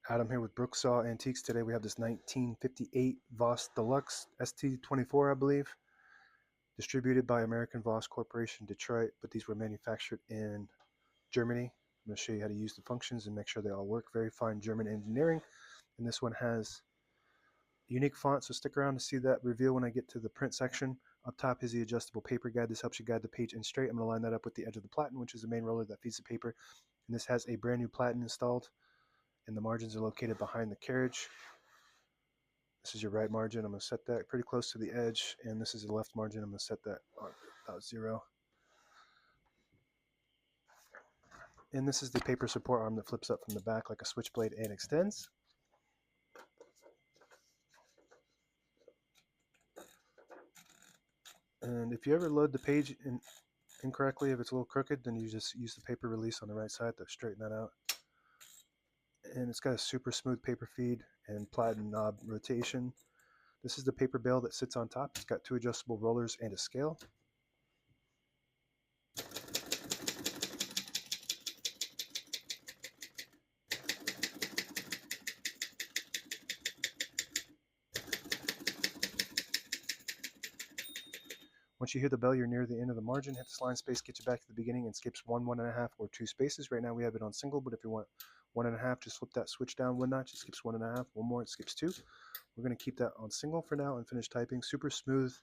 Adam here with Brooksaw Antiques. Today we have this 1958 Voss De Luxe ST24, I believe, distributed by American Voss Corporation, Detroit, but these were manufactured in Germany. I'm going to show you how to use the functions and make sure they all work. Very fine German engineering. And this one has unique font, so stick around to see that reveal when I get to the print section. Up top is the adjustable paper guide. This helps you guide the page in straight. I'm going to line that up with the edge of the platen, which is the main roller that feeds the paper. And this has a brand new platen installed, and the margins are located behind the carriage. This is your right margin. I'm going to set that pretty close to the edge, and this is the left margin. I'm going to set that on about 0. And this is the paper support arm that flips up from the back like a switchblade and extends. And if you ever load the page incorrectly, if it's a little crooked, then you just use the paper release on the right side to straighten that out. And it's got a super smooth paper feed and platen knob rotation. This is the paper bale that sits on top. It's got 2 adjustable rollers and a scale. Once you hear the bell, you're near the end of the margin. Hit this line space, get you back to the beginning, and skips 1, 1.5, or 2 spaces. Right now we have it on single, but if you want 1.5, just flip that switch down 1 notch. It skips 1.5. 1 more, it skips 2. We're going to keep that on single for now and finish typing. Super smooth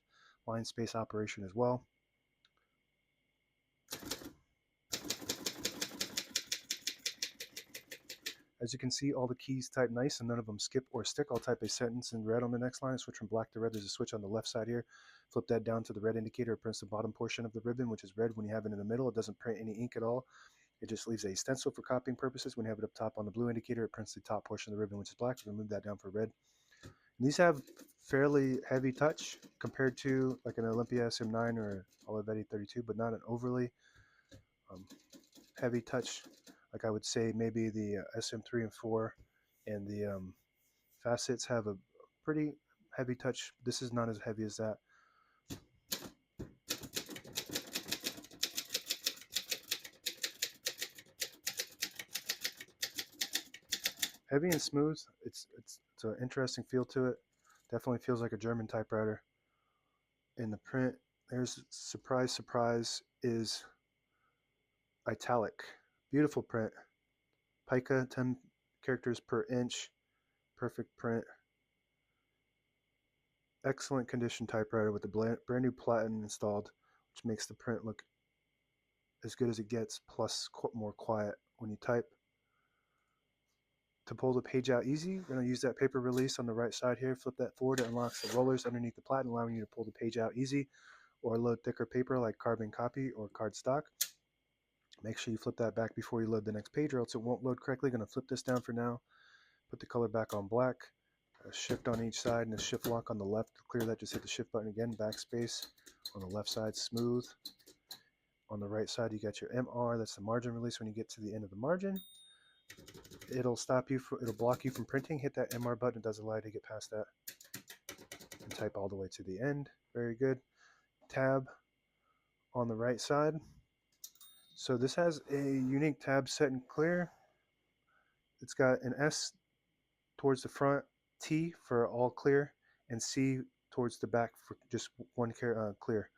line space operation as well. As you can see, all the keys type nice and none of them skip or stick. I'll type a sentence in red on the next line, switch from black to red. There's a switch on the left side here. Flip that down to the red indicator. It prints the bottom portion of the ribbon, which is red. When you have it in the middle, it doesn't print any ink at all. It just leaves a stencil for copying purposes. When you have it up top on the blue indicator, it prints the top portion of the ribbon, which is black. We're going to move that down for red. And these have fairly heavy touch compared to like an Olympia SM9 or Olivetti 32, but not an overly heavy touch. Like I would say maybe the SM3 and 4 and the facets have a pretty heavy touch. This is not as heavy as that. Heavy and smooth. It's an interesting feel to it. Definitely feels like a German typewriter. In the print, there's surprise, is italic. Beautiful print. Pica, 10 characters per inch. Perfect print. Excellent condition typewriter with the brand new platen installed, which makes the print look as good as it gets, plus more quiet when you type. To pull the page out easy, we're going to use that paper release on the right side here. Flip that forward. It unlocks the rollers underneath the platen, allowing you to pull the page out easy, or load thicker paper like carbon copy or cardstock. Make sure you flip that back before you load the next page, or else it won't load correctly. Going to flip this down for now. Put the color back on black. A shift on each side and a shift lock on the left. To clear that, just hit the shift button again. Backspace on the left side, smooth. On the right side, you got your MR. That's the margin release. When you get to the end of the margin, it'll block you from printing. Hit that MR button. It does allow you to get past that and type all the way to the end. Very good. Tab on the right side. So this has a unique tab set and clear. It's got an S towards the front, T for all clear, and C towards the back for just one clear.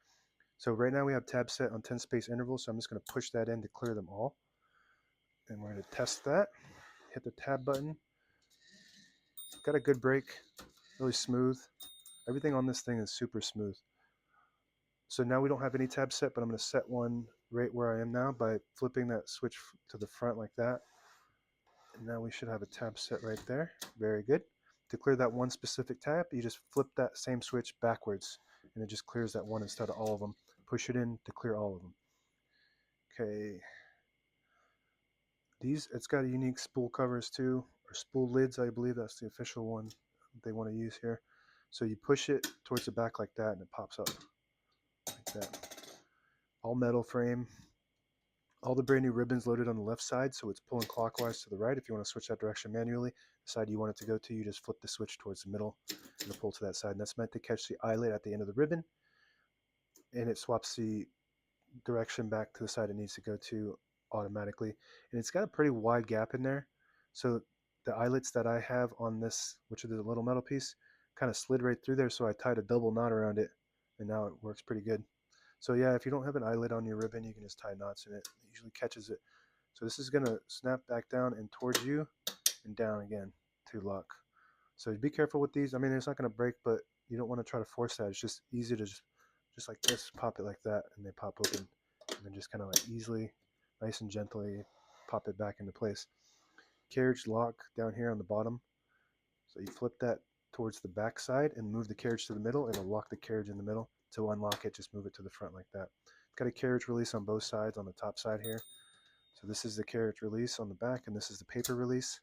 So right now we have tabs set on 10 space intervals, so I'm just going to push that in to clear them all. And we're going to test that. Hit the tab button. Got a good break, really smooth. Everything on this thing is super smooth. So now we don't have any tabs set, but I'm going to set one right where I am now by flipping that switch to the front like that. And now we should have a tab set right there. Very good. To clear that one specific tab, you just flip that same switch backwards, and it just clears that one instead of all of them. Push it in to clear all of them. Okay. It's got a unique spool covers too, or spool lids, I believe that's the official one they want to use here. So you push it towards the back like that, and it pops up like that. All metal frame. All the brand new ribbons loaded on the left side, so it's pulling clockwise to the right. If you want to switch that direction manually, the side you want it to go to, you just flip the switch towards the middle and it'll pull to that side. And that's meant to catch the eyelet at the end of the ribbon, and it swaps the direction back to the side it needs to go to automatically. And it's got a pretty wide gap in there, so the eyelets that I have on this, which is the little metal piece, kind of slid right through there, so I tied a double knot around it, and now it works pretty good. So yeah, if you don't have an eyelet on your ribbon, you can just tie knots in it. It usually catches it. So this is gonna snap back down and towards you and down again to lock. So be careful with these. I mean, it's not gonna break, but you don't want to try to force that. It's just easy to just like this, pop it like that, and they pop open, and then just kind of like easily, nice and gently pop it back into place. Carriage lock down here on the bottom. So you flip that towards the back side and move the carriage to the middle. It'll lock the carriage in the middle. To unlock it, just move it to the front like that. It's got a carriage release on both sides on the top side here. So this is the carriage release on the back, and this is the paper release.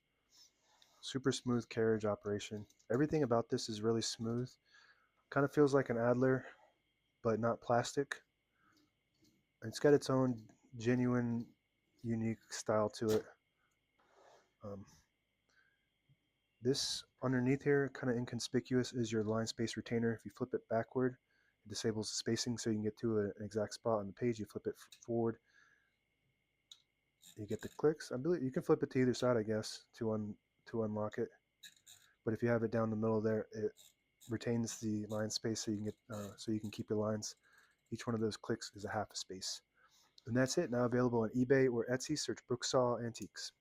Super smooth carriage operation. Everything about this is really smooth. Kind of feels like an Adler, but not plastic. It's got its own genuine, unique style to it. Um, This underneath here, kind of inconspicuous, is your line space retainer. If you flip it backward, it disables the spacing so you can get to an exact spot on the page. You flip it forward, you get the clicks. I believe you can flip it to either side, I guess, to unlock it. But if you have it down the middle there, it retains the line space so you can get so you can keep your lines. Each one of those clicks is a half a space. And that's it. Now available on eBay or Etsy. Search Brooksaw Antiques.